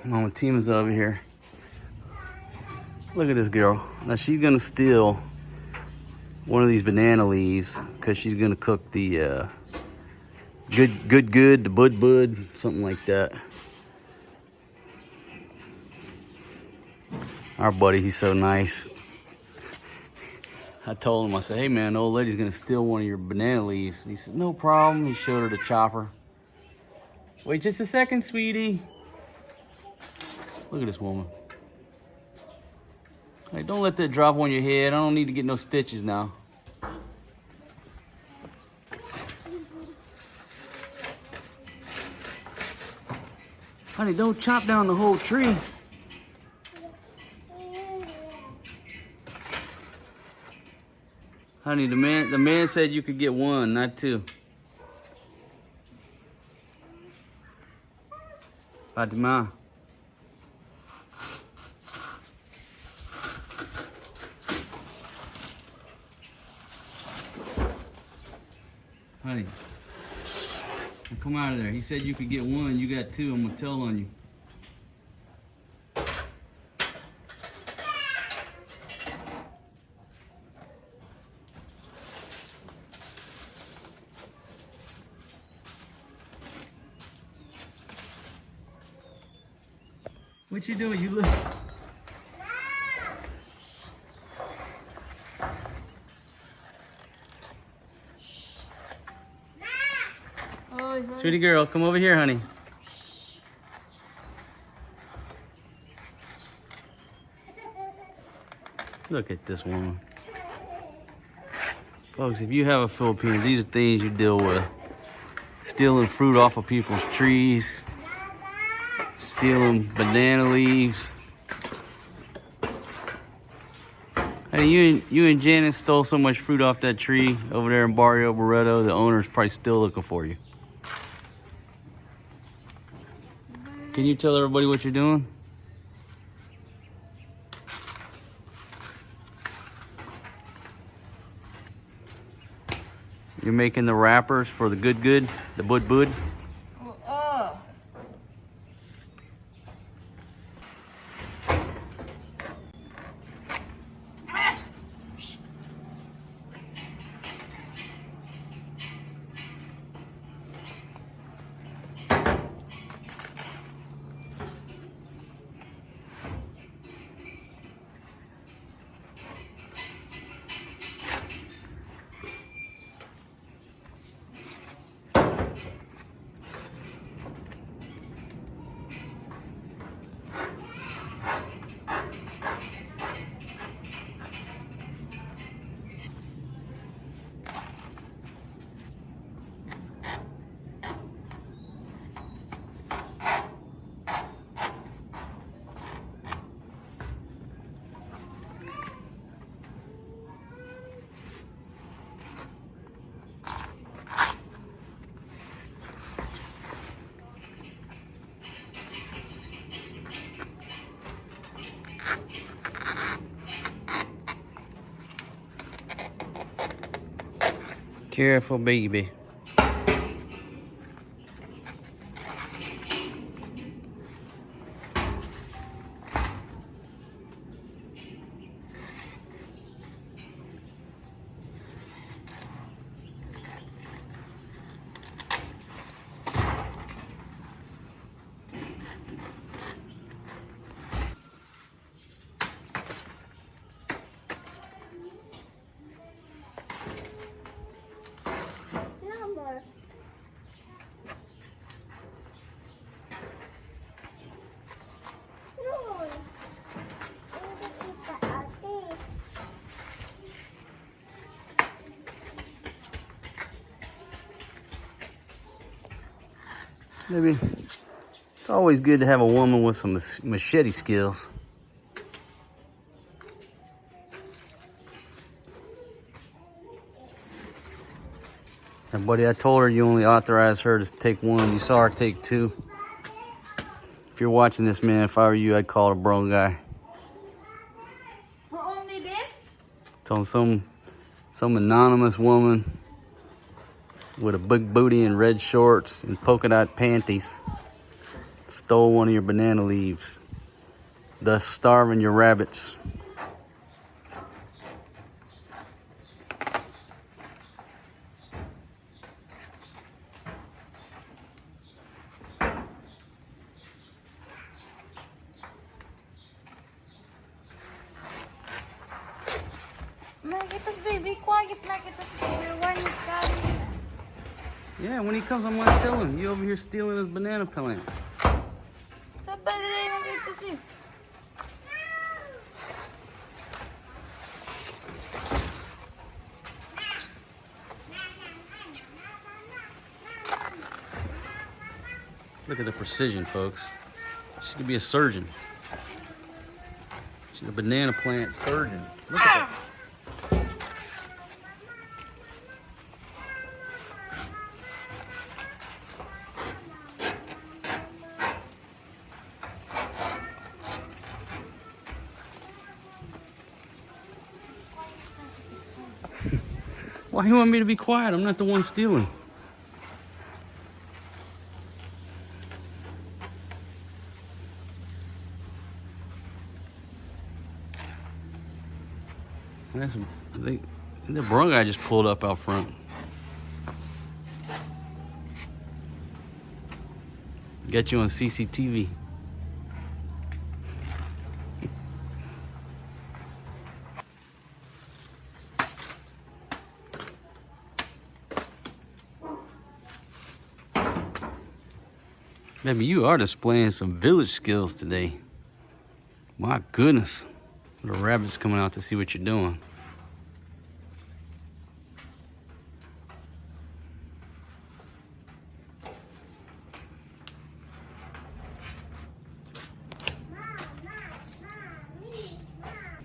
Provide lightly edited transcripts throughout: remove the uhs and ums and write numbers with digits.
Mama Tima's over here. Look at this girl. Now she's gonna steal one of these banana leaves because she's gonna cook the good, the Budbud, something like that. Our buddy, he's so nice. I told him, I said, hey man, the old lady's gonna steal one of your banana leaves. And he said, no problem. He showed her the chopper. Wait just a second, sweetie. Look at this woman. Hey, don't let that drop on your head. I don't need to get no stitches now. Honey, don't chop down the whole tree. Honey, the man said you could get one, not two. Fatima. Honey, now come out of there. He said you could get one, you got two. I'm gonna tell on you. What you doing? You look. Sweetie girl, come over here, honey. Look at this woman. Folks, if you have a Filipina, these are things you deal with. Stealing fruit off of people's trees. Stealing banana leaves. Hey, you and Janice stole so much fruit off that tree over there in Barrio Barreto, the owner's probably still looking for you. Can you tell everybody what you're doing? You're making the wrappers for the good, the Budbud. Careful, baby. Maybe it's always good to have a woman with some machete skills. And buddy, I told her you only authorized her to take one. You saw her take two. If you're watching this, man, if I were you, I'd call a bro guy. For only this? Told him some anonymous woman with a big booty and red shorts and polka dot panties stole one of your banana leaves, thus starving your rabbits. Marquitos, baby, quiet, Marquitos, baby. One is coming. Yeah, when he comes, I'm gonna tell him you over here stealing his banana plant. Sabay rin, Marquitos, eh. Look at the precision, folks. She could be a surgeon. She's a banana plant surgeon. Look at that. Why you want me to be quiet? I'm not the one stealing. The brung guy just pulled up out front. Got you on CCTV. Baby, you are displaying some village skills today. My goodness. The rabbit's coming out to see what you're doing.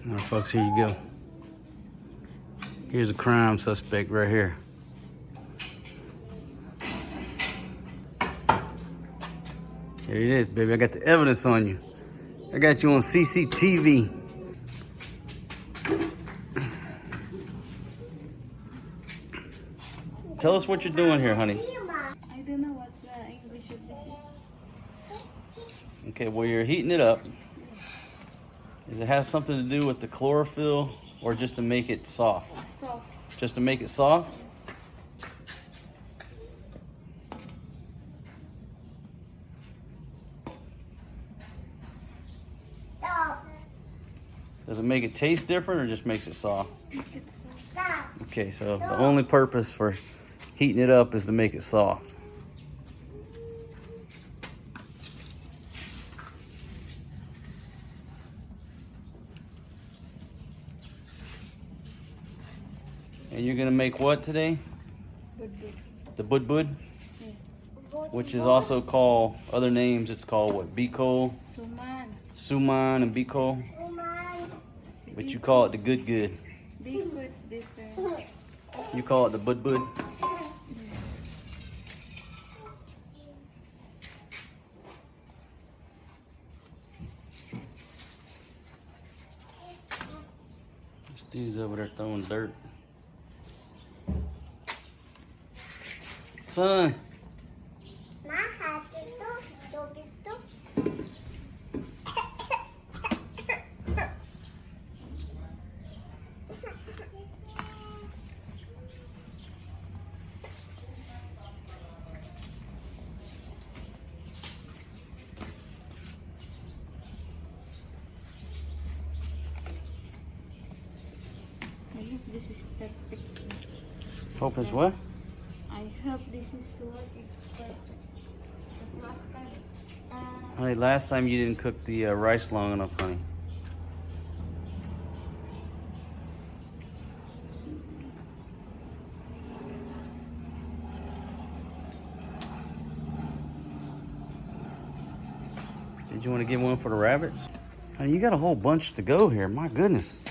All right, folks, here you go. Here's a crime suspect right here. Here it is, baby. I got the evidence on you. I got you on CCTV. Tell us what you're doing here, honey. I don't know what's the English of this. Okay, well, you're heating it up. Does it have something to do with the chlorophyll or just to make it soft? Soft. Just to make it soft? Does it make it taste different or just makes it soft? Make it soft. Okay, so the only purpose for heating it up is to make it soft. And you're gonna make what today? Budbud. The Budbud? Yeah. Which is also called, other names, it's called what? Biko, Suman. Suman, and Biko. But you call it the good. Bigfoot's different. You call it the Budbud. This dude's over there throwing dirt. Son. I hope this is perfect. Hope is what? I hope this is working perfect. Because last time, Honey, last time you didn't cook the rice long enough, honey. Did you want to get one for the rabbits? Honey, you got a whole bunch to go here. My goodness.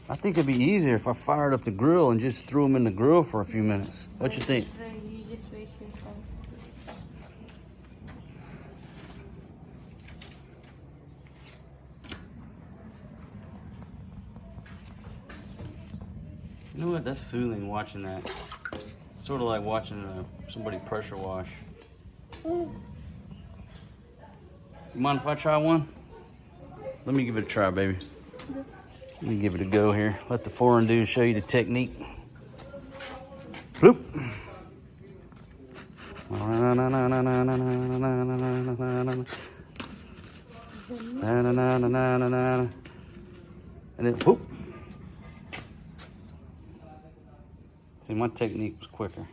I think it'd be easier if I fired up the grill and just threw them in the grill for a few minutes. What you think? you just waste your time. You know what? That's soothing watching that. Sort of like watching somebody pressure wash. You mind if I try one? Let me give it a try, baby. Let me give it a go here. Let the foreign dude show you the technique. Bloop. And then whoop. See, my technique was quicker.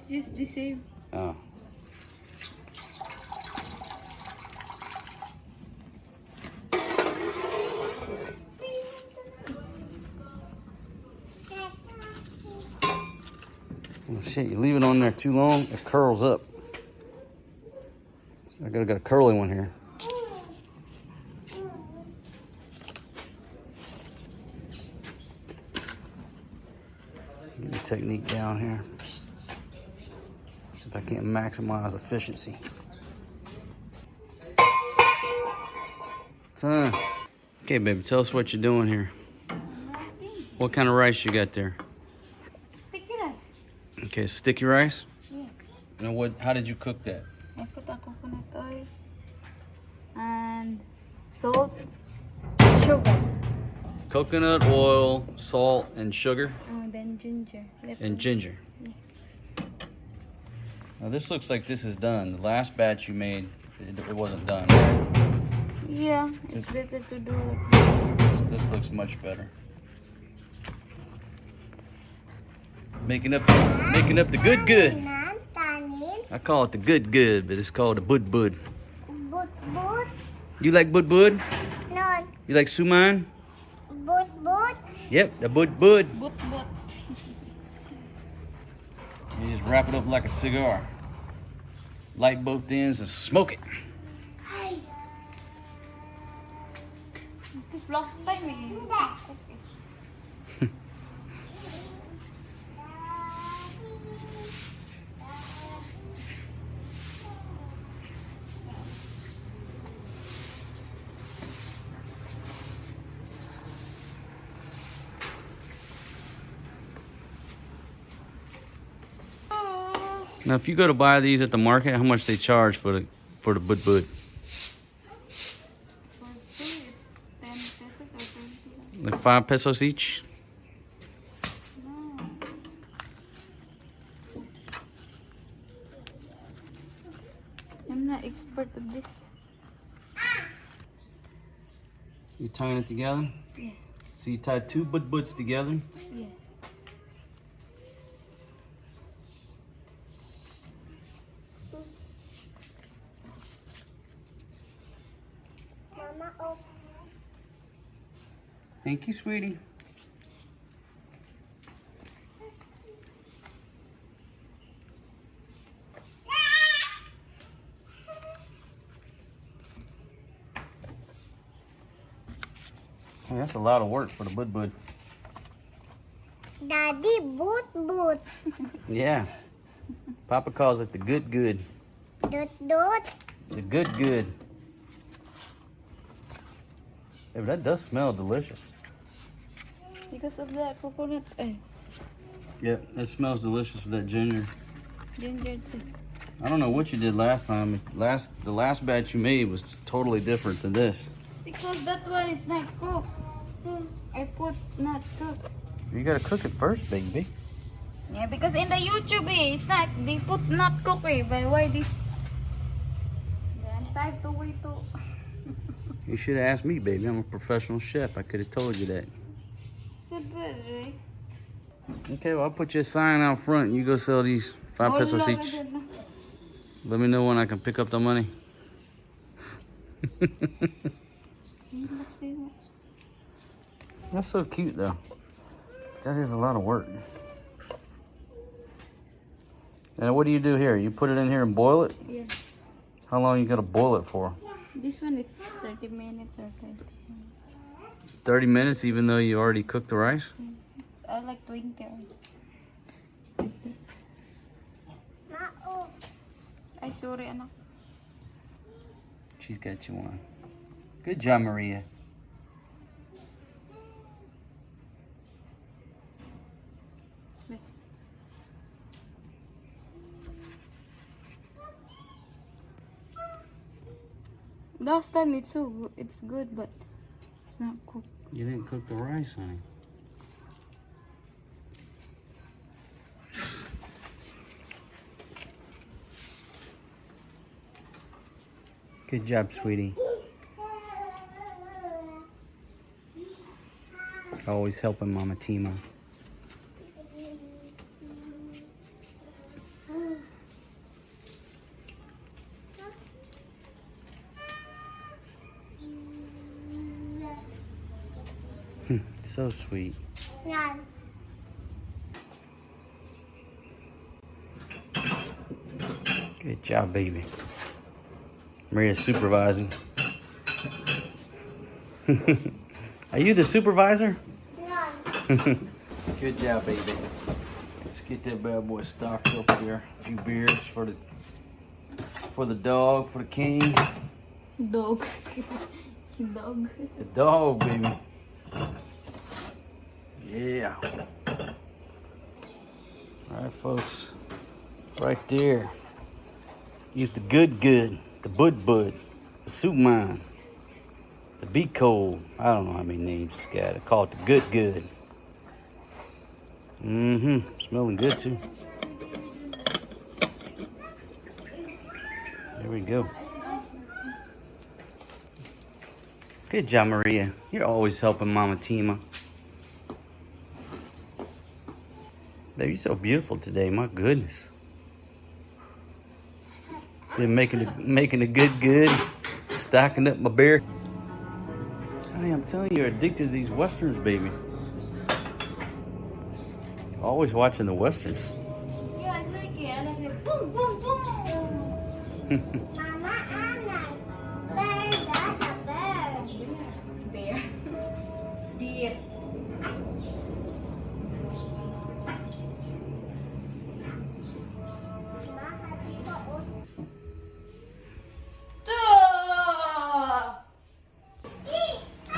Just the same. Oh. Oh shit, you leave it on there too long, it curls up. So I got a curly one here. Get the technique down here. See if I can't maximize efficiency. Son. Okay, baby, tell us what you're doing here. What kind of rice you got there? Sticky rice. Okay, sticky rice? Yes. And how did you cook that? I put a coconut oil and salt, sugar. Coconut oil, salt, and sugar. Oh, then ginger. And ginger. Yeah. Now this looks like this is done. The last batch you made, it wasn't done. Yeah, it's better to do it. This looks much better. Making up the good. I call it the good, but it's called the Budbud. Budbud? You like Budbud? No, You like suman? Budbud? Yep, the Budbud. But. You just wrap it up like a cigar. Light both ends and smoke it. Last time Now, if you go to buy these at the market, how much they charge for the Budbud? for two, it's 10 pesos or 20. Like 5 pesos each? No. I'm not expert of this. You tying it together? Yeah. So you tie 2 Budbuds together? Yeah. Mama, oh. Thank you, sweetie. Man, that's a lot of work for the Budbud. Daddy, Budbud. Yeah. Papa calls it the good. Dut. The good. Yeah, but that does smell delicious. Because of the coconut oil. Yeah, it smells delicious with that ginger. Ginger too. I don't know what you did last time. The last batch you made was totally different than this. Because that one is not cooked. I put not cooked. You gotta cook it first, baby. Yeah, because in the YouTube, it's not, they put not cooked, but why this? Then type to way to. You should have asked me, baby. I'm a professional chef. I could have told you that. So good, right? Okay, well, I'll put you a sign out front. You go sell these 5 pesos each. Let me know when I can pick up the money. That's so cute, though. That is a lot of work. And what do you do here? You put it in here and boil it? Yeah. How long you gotta boil it for? This one is 30 minutes or 30. 30 minutes, even though you already cooked the rice? I like 20 or 50. Ay, sorry, anak. She's got you on. Good job, Maria. Last time it's good, but it's not cooked. You didn't cook the rice, honey. Good job, sweetie. Always helping Mama Tima. So sweet. None. Good job, baby. Maria's supervising. Are you the supervisor? None. Good job, baby. Let's get that bad boy stocked up here. A few beers for the dog, for the king. Dog. Dog. The dog, baby. Yeah. All right, folks. Right there. He's the good, the Budbud, the soup mine, the Be Cold. I don't know how many names it's got. I call it the good. Smelling good too. There we go. Good job, Maria. You're always helping Mama Tima. Baby, you're so beautiful today. My goodness. Been making the good, stocking up my beer. Honey, I'm telling you, you're addicted to these westerns, baby. Always watching the westerns. Yeah, I like it. I like it. Boom, boom, boom. Mama, I'm like bear. That's a bear. Bear. Beer.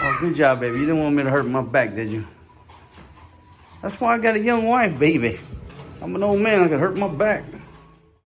Oh, good job, baby. You didn't want me to hurt my back, did you? That's why I got a young wife, baby. I'm an old man. I could hurt my back.